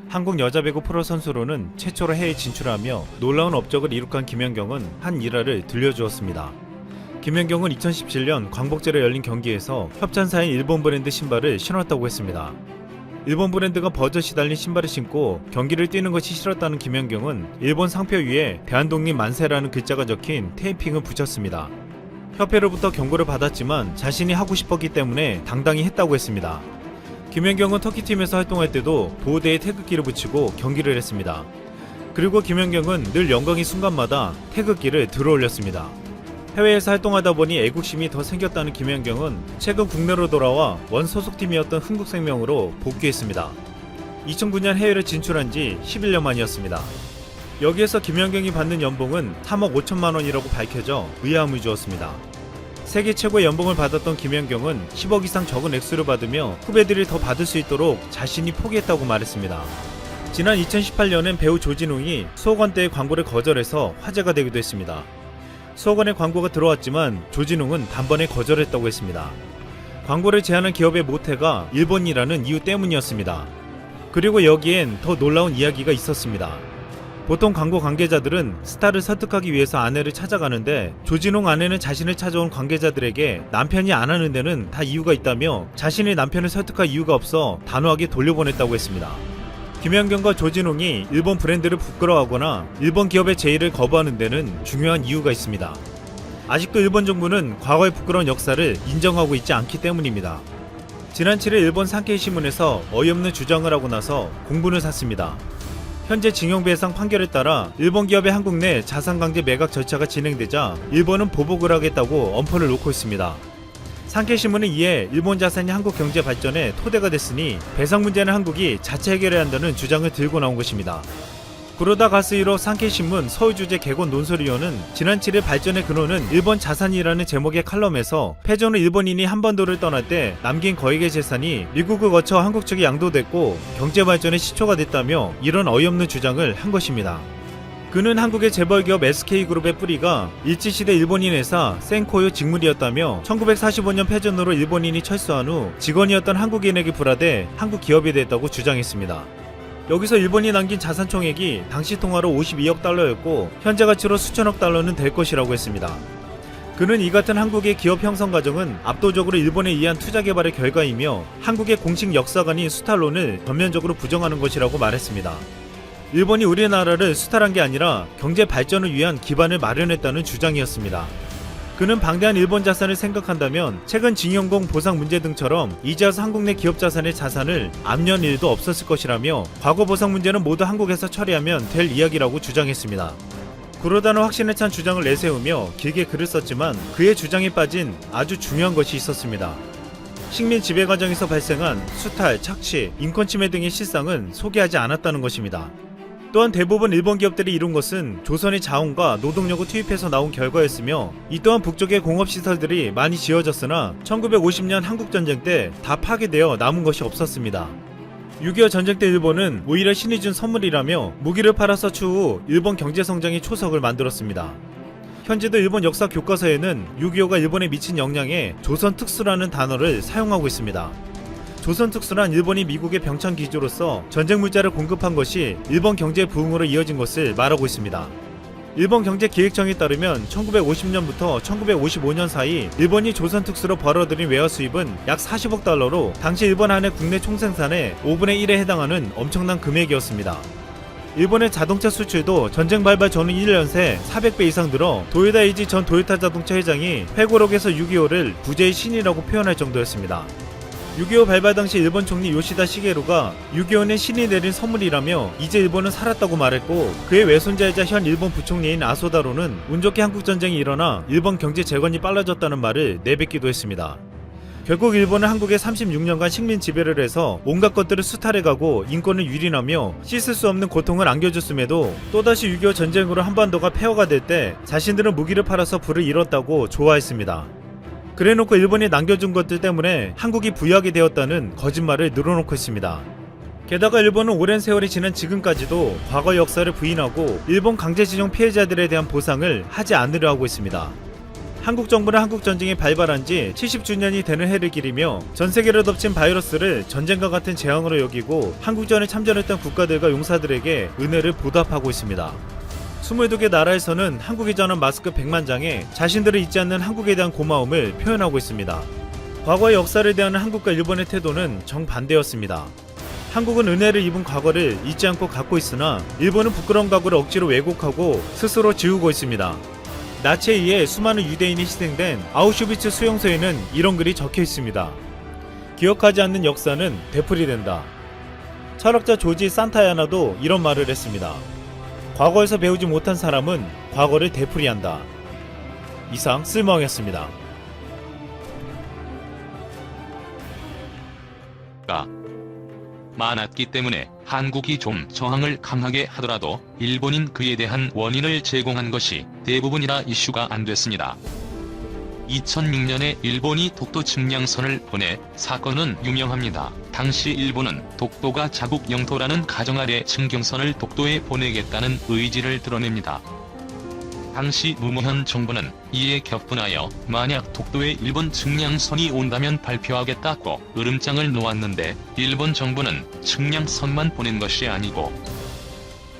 한국 여자 배구 프로 선수로는 최초로 해외 진출하며 놀라운 업적을 이룩한 김연경은 한 일화를 들려주었습니다. 김연경은 2017년 광복절에 열린 경기에서 협찬사인 일본 브랜드 신발을 신었다고 했습니다. 일본 브랜드가 버젓이 달린 신발을 신고 경기를 뛰는 것이 싫었다는 김연경은 일본 상표 위에 대한독립 만세라는 글자가 적힌 테이핑을 붙였습니다. 협회로부터 경고를 받았지만 자신이 하고 싶었기 때문에 당당히 했다고 했습니다. 김연경은 터키팀에서 활동할 때도 보호대에 태극기를 붙이고 경기를 했습니다. 그리고 김연경은 늘 영광의 순간마다 태극기를 들어올렸습니다. 해외에서 활동하다 보니 애국심이 더 생겼다는 김연경은 최근 국내로 돌아와 원 소속팀이었던 흥국생명으로 복귀했습니다. 2009년 해외를 진출한 지 11년 만이었습니다. 여기에서 김연경이 받는 연봉은 3억 5천만 원이라고 밝혀져 의아함을 주었습니다. 세계 최고의 연봉을 받았던 김연경은 10억 이상 적은 액수를 받으며 후배들이 더 받을 수 있도록 자신이 포기했다고 말했습니다. 지난 2018년엔 배우 조진웅이 수억원대의 광고를 거절해서 화제가 되기도 했습니다. 수억원의 광고가 들어왔지만 조진웅은 단번에 거절했다고 했습니다. 광고를 제안한 기업의 모태가 일본이라는 이유 때문이었습니다. 그리고 여기엔 더 놀라운 이야기가 있었습니다. 보통 광고 관계자들은 스타를 설득하기 위해서 아내를 찾아가는데 조진웅 아내는 자신을 찾아온 관계자들에게 남편이 안 하는 데는 다 이유가 있다며 자신이 남편을 설득할 이유가 없어 단호하게 돌려보냈다고 했습니다. 김연경과 조진웅이 일본 브랜드를 부끄러워하거나 일본 기업의 제의를 거부하는 데는 중요한 이유가 있습니다. 아직도 일본 정부는 과거의 부끄러운 역사를 인정하고 있지 않기 때문입니다. 지난 7일 일본 산케이 신문에서 어이없는 주장을 하고 나서 공분을 샀습니다. 현재 징용배상 판결에 따라 일본 기업의 한국 내 자산강제 매각 절차가 진행되자 일본은 보복을 하겠다고 엄포를 놓고 있습니다. 산케이신문은 이에 일본 자산이 한국 경제 발전에 토대가 됐으니 배상 문제는 한국이 자체 해결해야 한다는 주장을 들고 나온 것입니다. 그러다 가스이로 산케이신문 서울주재 개건 논설위원은 지난 7일 발전의 근원은 일본 자산이라는 제목의 칼럼에서 패전 후 일본인이 한반도를 떠날 때 남긴 거액의 재산이 미국을 거쳐 한국 측에 양도됐고 경제 발전의 시초가 됐다며 이런 어이없는 주장을 한 것입니다. 그는 한국의 재벌기업 SK그룹의 뿌리가 일제시대 일본인 회사 센코요 직물이었다며 1945년 패전으로 일본인이 철수한 후 직원이었던 한국인에게 불화돼 한국 기업이 됐다고 주장했습니다. 여기서 일본이 남긴 자산 총액이 당시 통화로 52억 달러였고 현재 가치로 수천억 달러는 될 것이라고 했습니다. 그는 이 같은 한국의 기업 형성 과정은 압도적으로 일본에 의한 투자 개발의 결과이며 한국의 공식 역사관인 수탈론을 전면적으로 부정하는 것이라고 말했습니다. 일본이 우리나라를 수탈한 게 아니라 경제 발전을 위한 기반을 마련했다는 주장이었습니다. 그는 방대한 일본 자산을 생각한다면 최근 징용공 보상 문제 등처럼 이제와서 한국 내 기업 자산의 자산을 압류한 일도 없었을 것이라며 과거 보상 문제는 모두 한국에서 처리하면 될 이야기라고 주장했습니다. 그러다는 확신에 찬 주장을 내세우며 길게 글을 썼지만 그의 주장에 빠진 아주 중요한 것이 있었습니다. 식민 지배 과정에서 발생한 수탈, 착취, 인권 침해 등의 실상은 소개하지 않았다는 것입니다. 또한 대부분 일본 기업들이 이룬 것은 조선의 자원과 노동력을 투입해서 나온 결과였으며 이 또한 북쪽의 공업시설들이 많이 지어졌으나 1950년 한국전쟁 때 다 파괴되어 남은 것이 없었습니다. 6.25 전쟁 때 일본은 오히려 신이 준 선물이라며 무기를 팔아서 추후 일본 경제성장의 초석을 만들었습니다. 현재도 일본 역사 교과서에는 6.25가 일본에 미친 영향에 조선특수라는 단어를 사용하고 있습니다. 조선특수란 일본이 미국의 병창 기지로서 전쟁 물자를 공급한 것이 일본 경제 부흥으로 이어진 것을 말하고 있습니다. 일본 경제기획청에 따르면 1950년부터 1955년 사이 일본이 조선특수로 벌어들인 외화 수입은 약 40억 달러로 당시 일본 한해 국내 총생산의 5분의 1에 해당하는 엄청난 금액이었습니다. 일본의 자동차 수출도 전쟁 발발 전후 1년 새 400배 이상 늘어 도요다 에이지 전 도요타 자동차 회장이 회고록에서 6.25를 부재의 신이라고 표현할 정도였습니다. 6.25 발발 당시 일본 총리 요시다 시게루가 6.25는 신이 내린 선물이라며 이제 일본은 살았다고 말했고 그의 외손자이자 현 일본 부총리인 아소다로는 운 좋게 한국전쟁이 일어나 일본 경제 재건이 빨라졌다는 말을 내뱉기도 했습니다. 결국 일본은 한국에 36년간 식민 지배를 해서 온갖 것들을 수탈해가고 인권을 유린하며 씻을 수 없는 고통을 안겨줬음에도 또다시 6.25 전쟁으로 한반도가 폐허가 될 때 자신들은 무기를 팔아서 부를 잃었다고 좋아했습니다. 그래놓고 일본이 남겨준 것들 때문에 한국이 부유하게 되었다는 거짓말을 늘어놓고 있습니다. 게다가 일본은 오랜 세월이 지난 지금까지도 과거 역사를 부인하고 일본 강제징용 피해자들에 대한 보상을 하지 않으려 하고 있습니다. 한국 정부는 한국 전쟁이 발발한 지 70주년이 되는 해를 기리며 전 세계를 덮친 바이러스를 전쟁과 같은 재앙으로 여기고 한국전에 참전했던 국가들과 용사들에게 은혜를 보답하고 있습니다. 22개 나라에서는 한국이 전한 마스크 100만 장에 자신들을 잊지 않는 한국에 대한 고마움을 표현하고 있습니다. 과거의 역사를 대하는 한국과 일본의 태도는 정반대였습니다. 한국은 은혜를 입은 과거를 잊지 않고 갖고 있으나 일본은 부끄러운 과거를 억지로 왜곡하고 스스로 지우고 있습니다. 나치에 의해 수많은 유대인이 희생된 아우슈비츠 수용소에는 이런 글이 적혀 있습니다. 기억하지 않는 역사는 되풀이된다. 철학자 조지 산타야나도 이런 말을 했습니다. 과거에서 배우지 못한 사람은 과거를 되풀이한다. 이상 쓸모왕이었습니다. 많았기 때문에 한국이 좀 저항을 강하게 하더라도 일본인 그에 대한 원인을 제공한 것이 대부분이라 이슈가 안 됐습니다. 2006년에 일본이 독도 측량선을 보내 사건은 유명합니다. 당시 일본은 독도가 자국 영토라는 가정 아래 측경선을 독도에 보내겠다는 의지를 드러냅니다. 당시 노무현 정부는 이에 격분하여 만약 독도에 일본 측량선이 온다면 발표하겠다고 으름장을 놓았는데 일본 정부는 측량선만 보낸 것이 아니고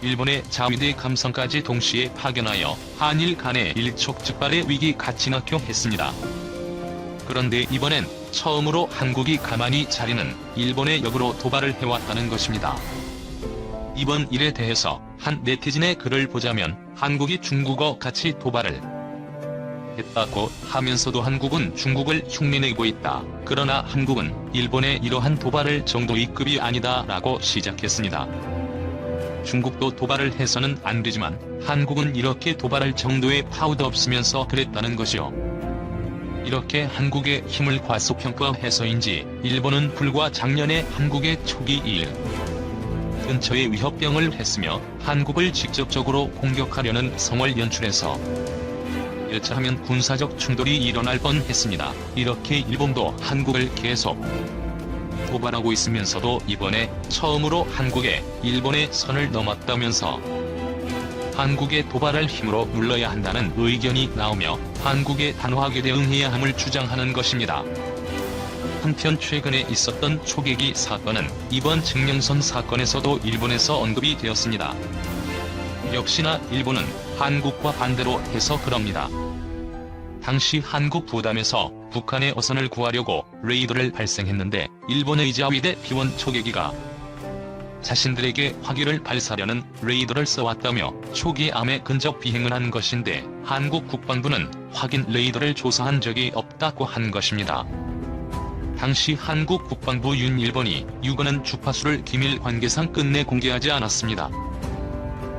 일본의 자위대 감성까지 동시에 파견하여 한일 간의 일촉즉발의 위기가 진압했습니다. 그런데 이번엔 처음으로 한국이 가만히 자리는 일본의 역으로 도발을 해왔다는 것입니다. 이번 일에 대해서 한 네티즌의 글을 보자면 한국이 중국어 같이 도발을 했다고 하면서도 한국은 중국을 흉내내고 있다. 그러나 한국은 일본의 이러한 도발을 정도의 급이 아니다 라고 시작했습니다. 중국도 도발을 해서는 안 되지만 한국은 이렇게 도발할 정도의 파워도 없으면서 그랬다는 것이요. 이렇게 한국의 힘을 과소평가해서인지 일본은 불과 작년에 한국의 초기 일 근처에 위협병을 했으며 한국을 직접적으로 공격하려는 성을 연출해서 여차하면 군사적 충돌이 일어날 뻔했습니다. 이렇게 일본도 한국을 계속 도발하고 있으면서도 이번에 처음으로 한국에 일본의 선을 넘었다면서 한국의 도발을 힘으로 눌러야 한다는 의견이 나오며 한국에 단호하게 대응해야 함을 주장하는 것입니다. 한편 최근에 있었던 초계기 사건은 이번 측량선 사건에서도 일본에서 언급이 되었습니다. 역시나 일본은 한국과 반대로 해서 그럽니다. 당시 한국 부담에서 북한의 어선을 구하려고 레이더를 발생했는데 일본의 자위대 비원 초계기가 자신들에게 화기를 발사하려는 레이더를 써왔다며 초기암에 근접 비행을 한 것인데 한국 국방부는 확인 레이더를 조사한 적이 없다고 한 것입니다. 당시 한국 국방부 윤일본이 유거는 주파수를 기밀 관계상 끝내 공개하지 않았습니다.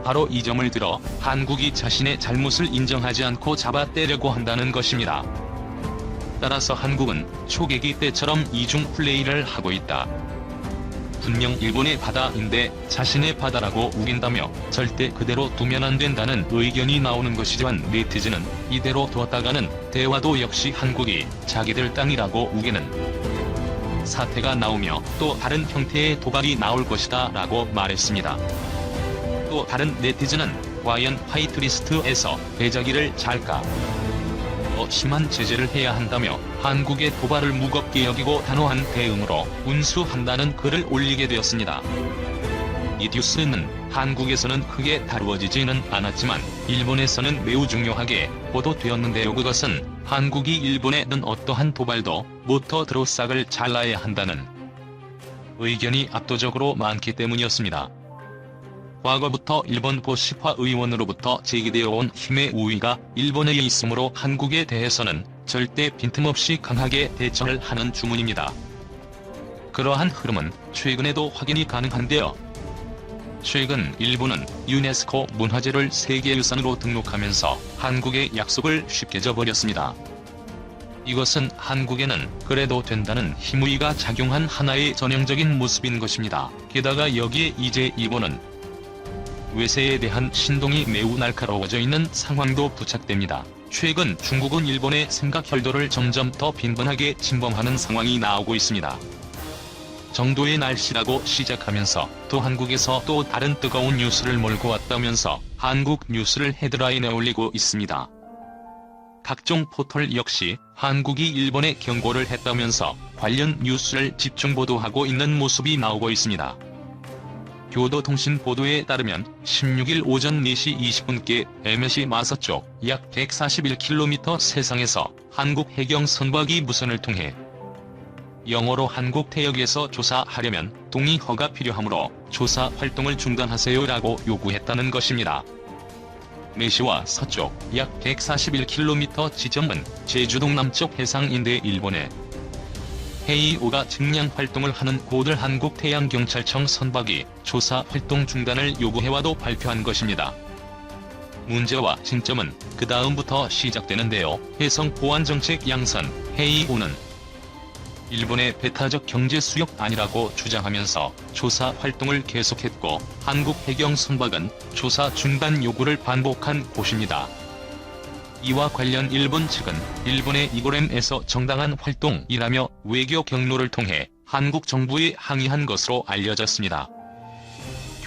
바로 이 점을 들어 한국이 자신의 잘못을 인정하지 않고 잡아떼려고 한다는 것입니다. 따라서 한국은 초계기 때처럼 이중 플레이를 하고 있다. 분명 일본의 바다인데 자신의 바다라고 우긴다며 절대 그대로 두면 안 된다는 의견이 나오는 것이지만 네티즌은 이대로 두었다가는 대화도 역시 한국이 자기들 땅이라고 우기는 사태가 나오며 또 다른 형태의 도발이 나올 것이다 라고 말했습니다. 또 다른 네티즌은 과연 화이트리스트에서 배자기를 잘까? 더 심한 제재를 해야 한다며 한국의 도발을 무겁게 여기고 단호한 대응으로 운수한다는 글을 올리게 되었습니다. 이 뉴스는 한국에서는 크게 다루어지지는 않았지만 일본에서는 매우 중요하게 보도되었는데요. 그것은 한국이 일본에 든 어떠한 도발도 모터 드로싹을 잘라야 한다는 의견이 압도적으로 많기 때문이었습니다. 과거부터 일본 보시파 의원으로부터 제기되어 온 힘의 우위가 일본에 있으므로 한국에 대해서는 절대 빈틈없이 강하게 대처를 하는 주문입니다. 그러한 흐름은 최근에도 확인이 가능한데요. 최근 일본은 유네스코 문화재를 세계유산으로 등록하면서 한국의 약속을 쉽게 저버렸습니다. 이것은 한국에는 그래도 된다는 힘의가 작용한 하나의 전형적인 모습인 것입니다. 게다가 여기에 이제 일본은 외세에 대한 신동이 매우 날카로워져 있는 상황도 부착됩니다. 최근 중국은 일본의 생각 혈도를 점점 더 빈번하게 침범하는 상황이 나오고 있습니다. 정도의 날씨라고 시작하면서 또 한국에서 또 다른 뜨거운 뉴스를 몰고 왔다면서 한국 뉴스를 헤드라인에 올리고 있습니다. 각종 포털 역시 한국이 일본에 경고를 했다면서 관련 뉴스를 집중 보도하고 있는 모습이 나오고 있습니다. 교도통신 보도에 따르면 16일 오전 4시 20분께 MSC 마서쪽 약 141km 세상에서 한국 해경 선박이 무선을 통해 영어로 한국 태역에서 조사하려면 동의 허가 필요하므로 조사 활동을 중단하세요라고 요구했다는 것입니다. 내시와 서쪽 약 141km 지점은 제주도 남쪽 해상인데 일본의 헤이오가 증량 활동을 하는 고들 한국태양경찰청 선박이 조사 활동 중단을 요구해와도 발표한 것입니다. 문제와 쟁점은 그 다음부터 시작되는데요. 해상보안정책 양선 헤이오는 일본의 배타적 경제 수역 아니라고 주장하면서 조사 활동을 계속했고 한국 해경 선박은 조사 중단 요구를 반복한 곳입니다. 이와 관련 일본 측은 일본의 이고렘에서 정당한 활동이라며 외교 경로를 통해 한국 정부에 항의한 것으로 알려졌습니다.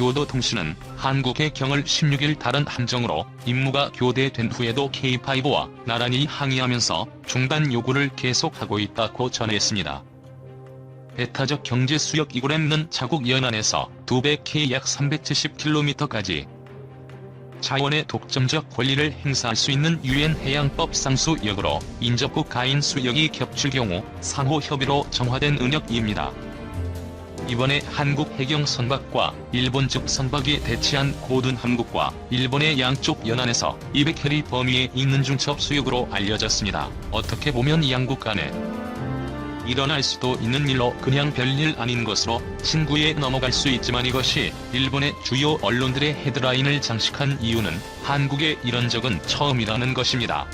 교도통신은 한국의 경을 16일 다른 함정으로 임무가 교대된 후에도 K5와 나란히 항의하면서 중단 요구를 계속하고 있다고 전했습니다. 배타적 경제 수역 이고렘는 자국 연안에서 200K 약 370km까지 자원의 독점적 권리를 행사할 수 있는 유엔 해양법 상수역으로 인접국 가인 수역이 겹칠 경우 상호 협의로 정화된 은역입니다. 이번에 한국 해경 선박과 일본 측 선박이 대치한 고든 함국과 일본의 양쪽 연안에서 200캐리 범위에 있는 중첩 수역으로 알려졌습니다. 어떻게 보면 이 양국 간에 일어날 수도 있는 일로 그냥 별일 아닌 것으로 친구에 넘어갈 수 있지만 이것이 일본의 주요 언론들의 헤드라인을 장식한 이유는 한국에 이런 적은 처음이라는 것입니다.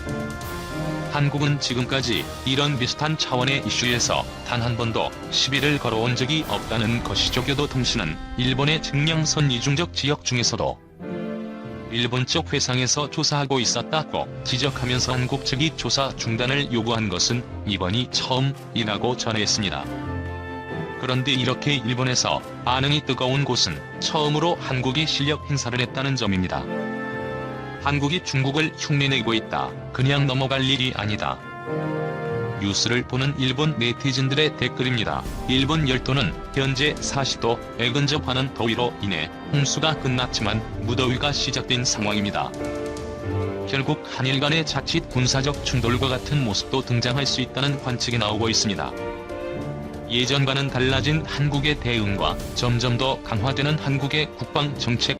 한국은 지금까지 이런 비슷한 차원의 이슈에서 단 한 번도 시비를 걸어온 적이 없다는 것이죠. 교도통신은 일본의 증량선 이중적 지역 중에서도 일본 쪽 회상에서 조사하고 있었다고 지적하면서 한국 측이 조사 중단을 요구한 것은 이번이 처음이라고 전했습니다. 그런데 이렇게 일본에서 반응이 뜨거운 곳은 처음으로 한국이 실력 행사를 했다는 점입니다. 한국이 중국을 흉내내고 있다. 그냥 넘어갈 일이 아니다. 뉴스를 보는 일본 네티즌들의 댓글입니다. 일본 열도는 현재 40도에 근접하는 더위로 인해 홍수가 끝났지만 무더위가 시작된 상황입니다. 결국 한일 간의 자칫 군사적 충돌과 같은 모습도 등장할 수 있다는 관측이 나오고 있습니다. 예전과는 달라진 한국의 대응과 점점 더 강화되는 한국의 국방 정책